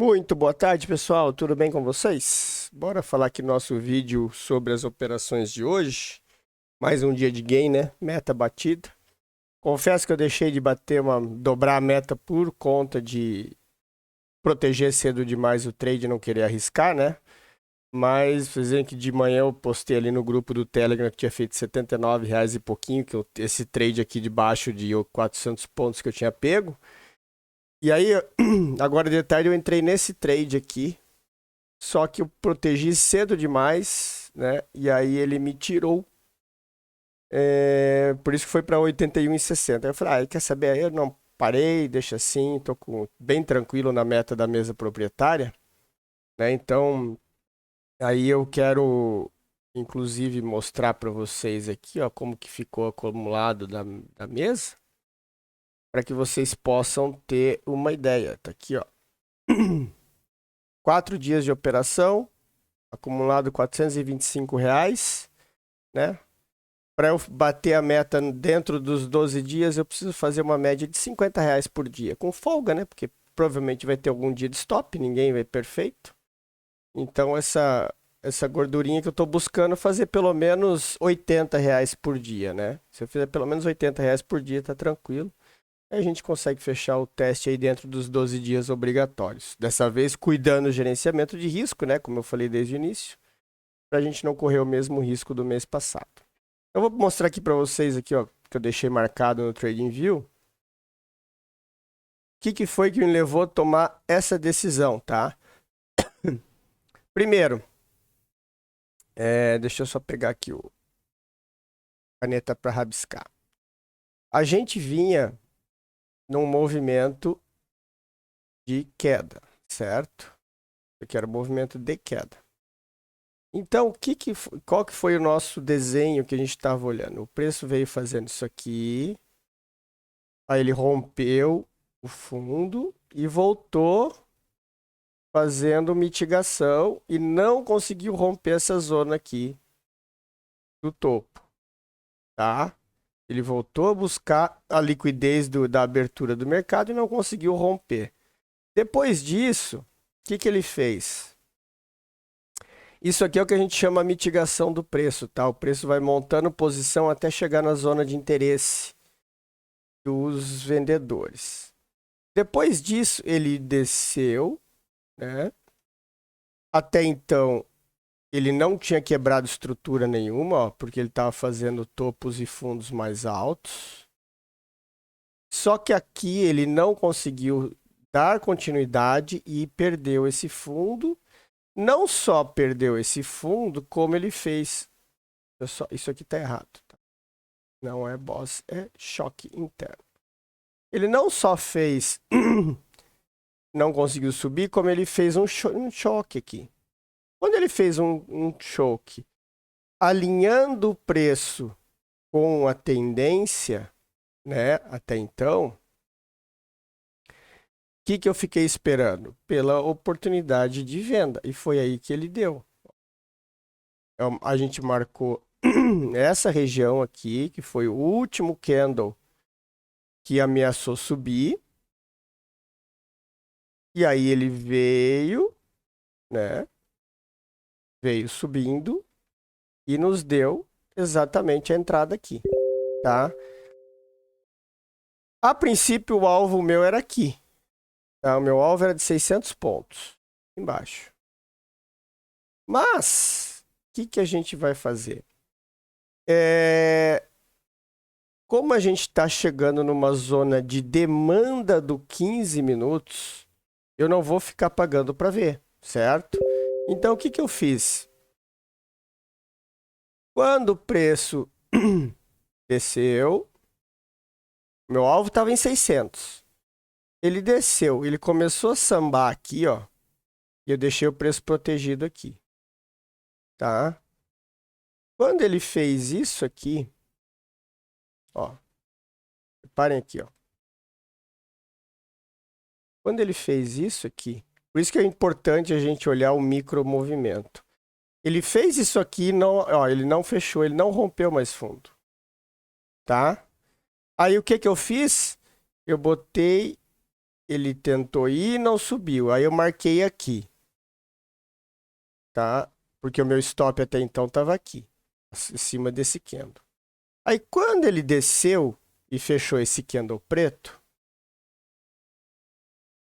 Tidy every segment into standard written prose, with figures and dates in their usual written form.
Muito boa tarde, pessoal. Tudo bem com vocês? Bora falar aqui no nosso vídeo sobre as operações de hoje. Mais um dia de gain, né? Meta batida. Confesso que eu deixei de dobrar a meta por conta de proteger cedo demais o trade e não querer arriscar, né? Mas, fazendo que de manhã eu postei ali no grupo do Telegram que tinha feito R$ 79 e pouquinho, esse trade aqui de baixo de 400 pontos que eu tinha pego. E aí, agora de tarde eu entrei nesse trade aqui, só que eu protegi cedo demais, né? E aí ele me tirou. Por isso que foi para 81,60. Eu falei, quer saber? Aí eu não parei, deixa assim, bem tranquilo na meta da mesa proprietária, né? Então, aí eu quero, inclusive, mostrar para vocês aqui, ó, como que ficou acumulado da mesa, para que vocês possam ter uma ideia. Tá aqui, ó. 4 dias de operação, acumulado R$ 425, né? Para eu bater a meta dentro dos 12 dias, eu preciso fazer uma média de R$ 50 por dia, com folga, né? Porque provavelmente vai ter algum dia de stop, ninguém vai perfeito. Então, essa gordurinha que eu estou buscando fazer pelo menos R$ 80 por dia, né? Se eu fizer pelo menos R$ 80 por dia, tá tranquilo. Aí a gente consegue fechar o teste aí dentro dos 12 dias obrigatórios. Dessa vez, cuidando do gerenciamento de risco, né? Como eu falei desde o início, para a gente não correr o mesmo risco do mês passado. Eu vou mostrar aqui para vocês aqui, ó, que eu deixei marcado no TradingView. O que foi que me levou a tomar essa decisão, tá? Primeiro, deixa eu só pegar aqui o caneta para rabiscar. A gente vinha num movimento de queda, certo? Aqui era um movimento de queda. Então, qual que foi o nosso desenho que a gente estava olhando? O preço veio fazendo isso aqui, aí ele rompeu o fundo e voltou fazendo mitigação e não conseguiu romper essa zona aqui do topo, tá? Ele voltou a buscar a liquidez da abertura do mercado e não conseguiu romper. Depois disso, o que ele fez? Isso aqui é o que a gente chama mitigação do preço, tá? O preço vai montando posição até chegar na zona de interesse dos vendedores. Depois disso, ele desceu, né? Até então, ele não tinha quebrado estrutura nenhuma, ó, porque ele estava fazendo topos e fundos mais altos. Só que aqui ele não conseguiu dar continuidade e perdeu esse fundo. Não só perdeu esse fundo, como ele fez. Isso aqui está errado. Tá? Não é boss, é choque interno. Ele não só fez. Não conseguiu subir, como ele fez um choque aqui. Quando ele fez um choque alinhando o preço com a tendência, né, até então, o que eu fiquei esperando? Pela oportunidade de venda, e foi aí que ele deu. A gente marcou essa região aqui, que foi o último candle que ameaçou subir, e aí ele veio, né, veio subindo e nos deu exatamente a entrada aqui, tá? A princípio, o alvo meu era aqui. Tá? O meu alvo era de 600 pontos, embaixo. Mas, o que a gente vai fazer? Como a gente está chegando numa zona de demanda do 15 minutos, eu não vou ficar pagando para ver, certo? Então, o que eu fiz? Quando o preço desceu, meu alvo estava em 600. Ele desceu, ele começou a sambar aqui, ó, e eu deixei o preço protegido aqui, tá? Quando ele fez isso aqui, ó, reparem aqui, ó. Quando ele fez isso aqui, por isso que é importante a gente olhar o micro movimento. Ele fez isso aqui, não, ó, ele não fechou, ele não rompeu mais fundo, tá? Aí o que eu fiz? Eu botei ele tentou ir e não subiu. Aí eu marquei aqui, tá? Porque o meu stop até então estava aqui, em cima desse candle. Aí quando ele desceu e fechou esse candle preto,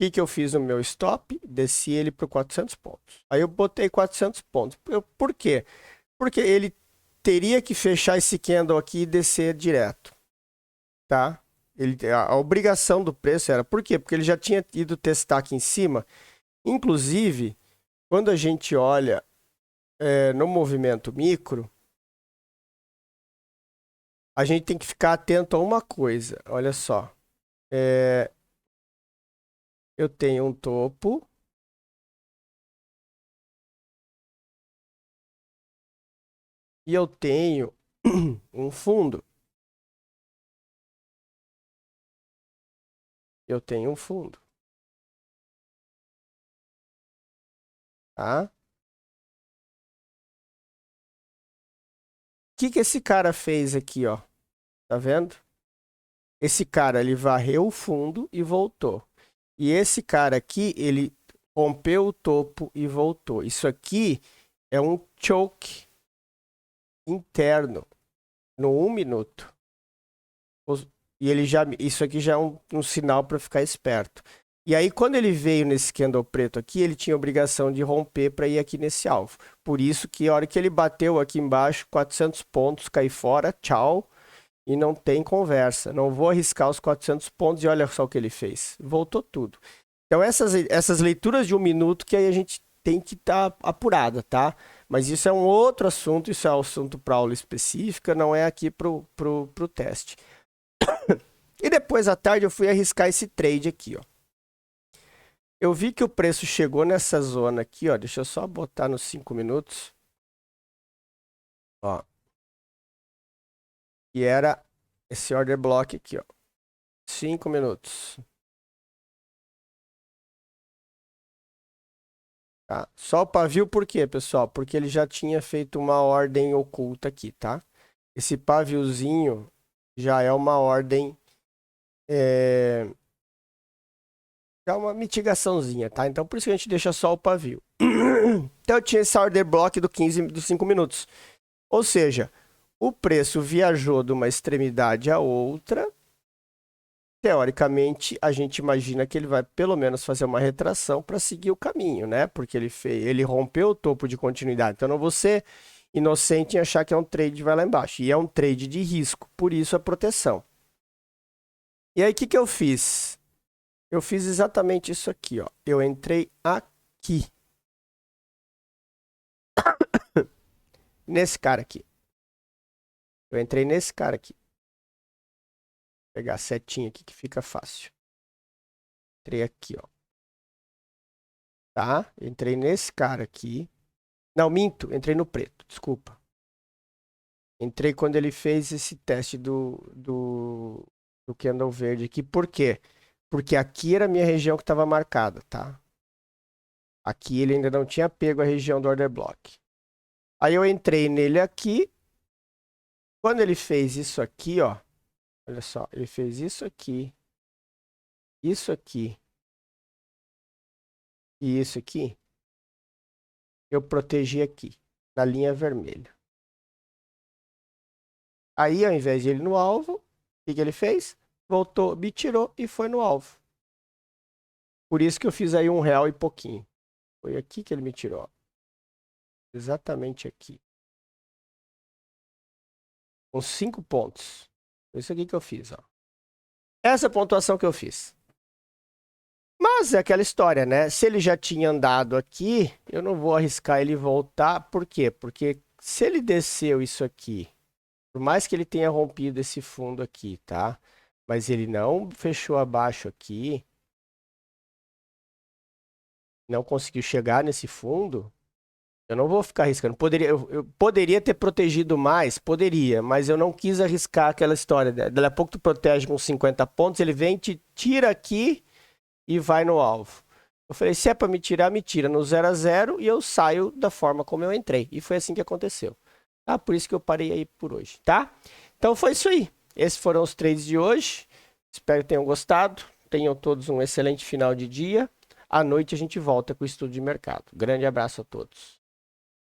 o que eu fiz no meu stop? Desci ele para 400 pontos. Aí eu botei 400 pontos. Por quê? Porque ele teria que fechar esse candle aqui e descer direto, tá? A obrigação do preço era... Por quê? Porque ele já tinha ido testar aqui em cima. Inclusive, quando a gente olha no movimento micro, a gente tem que ficar atento a uma coisa. Olha só. Eu tenho um topo. E eu tenho um fundo. Eu tenho um fundo. Tá? O que esse cara fez aqui, ó? Tá vendo? Esse cara, ele varreu o fundo e voltou. E esse cara aqui, ele rompeu o topo e voltou. Isso aqui é um choke interno no 1 minuto. E ele já, isso aqui já é um sinal para ficar esperto. E aí, quando ele veio nesse candle preto aqui, ele tinha a obrigação de romper para ir aqui nesse alvo. Por isso que a hora que ele bateu aqui embaixo, 400 pontos, cai fora, tchau. E não tem conversa. Não vou arriscar os 400 pontos e olha só o que ele fez. Voltou tudo. Então, essas leituras de 1 minuto que aí a gente tem que estar apurada, tá? Mas isso é um outro assunto, isso é um assunto para aula específica, não é aqui pro teste. E depois à tarde eu fui arriscar esse trade aqui, ó. Eu vi que o preço chegou nessa zona aqui, ó. Deixa eu só botar nos 5 minutos. Ó. E era esse order block aqui, ó. 5 minutos. Tá? Só o pavio por quê, pessoal? Porque ele já tinha feito uma ordem oculta aqui, tá? Esse paviozinho já é uma ordem... já é uma mitigaçãozinha, tá? Então, por isso que a gente deixa só o pavio. Então, eu tinha esse order block dos 5 minutos. Ou seja, o preço viajou de uma extremidade a outra. Teoricamente, a gente imagina que ele vai pelo menos fazer uma retração para seguir o caminho, né? Porque ele rompeu o topo de continuidade. Então, não vou ser inocente em achar que é um trade que vai lá embaixo. E é um trade de risco, por isso a proteção. E aí, o que eu fiz? Eu fiz exatamente isso aqui, ó. Eu entrei aqui. Nesse cara aqui. Eu entrei nesse cara aqui. Vou pegar a setinha aqui que fica fácil. Entrei aqui, ó. Tá? Entrei nesse cara aqui. Não, minto. Entrei no preto. Desculpa. Entrei quando ele fez esse teste do candle verde aqui. Por quê? Porque aqui era a minha região que estava marcada, tá? Aqui ele ainda não tinha pego a região do order block. Aí eu entrei nele aqui. Quando ele fez isso aqui, ó. Olha só, ele fez isso aqui. Isso aqui. E isso aqui. Eu protegi aqui, na linha vermelha. Aí, ao invés de ele no alvo, o que ele fez? Voltou, me tirou e foi no alvo. Por isso que eu fiz aí R$1 e pouquinho. Foi aqui que ele me tirou. Exatamente aqui. Com 5 pontos. Foi isso aqui que eu fiz, ó. Essa é a pontuação que eu fiz. Mas é aquela história, né? Se ele já tinha andado aqui, eu não vou arriscar ele voltar. Por quê? Porque se ele desceu isso aqui, por mais que ele tenha rompido esse fundo aqui, tá? Mas ele não fechou abaixo aqui, não conseguiu chegar nesse fundo, eu não vou ficar arriscando. Eu poderia ter protegido mais, poderia, mas eu não quis arriscar aquela história. Daqui a pouco tu protege com 50 pontos, ele vem, te tira aqui e vai no alvo. Eu falei, se é para me tirar, me tira no 0 a 0 e eu saio da forma como eu entrei. E foi assim que aconteceu. Tá? Por isso que eu parei aí por hoje, tá? Então foi isso aí. Esses foram os trades de hoje. Espero que tenham gostado. Tenham todos um excelente final de dia. À noite a gente volta com o estudo de mercado. Grande abraço a todos.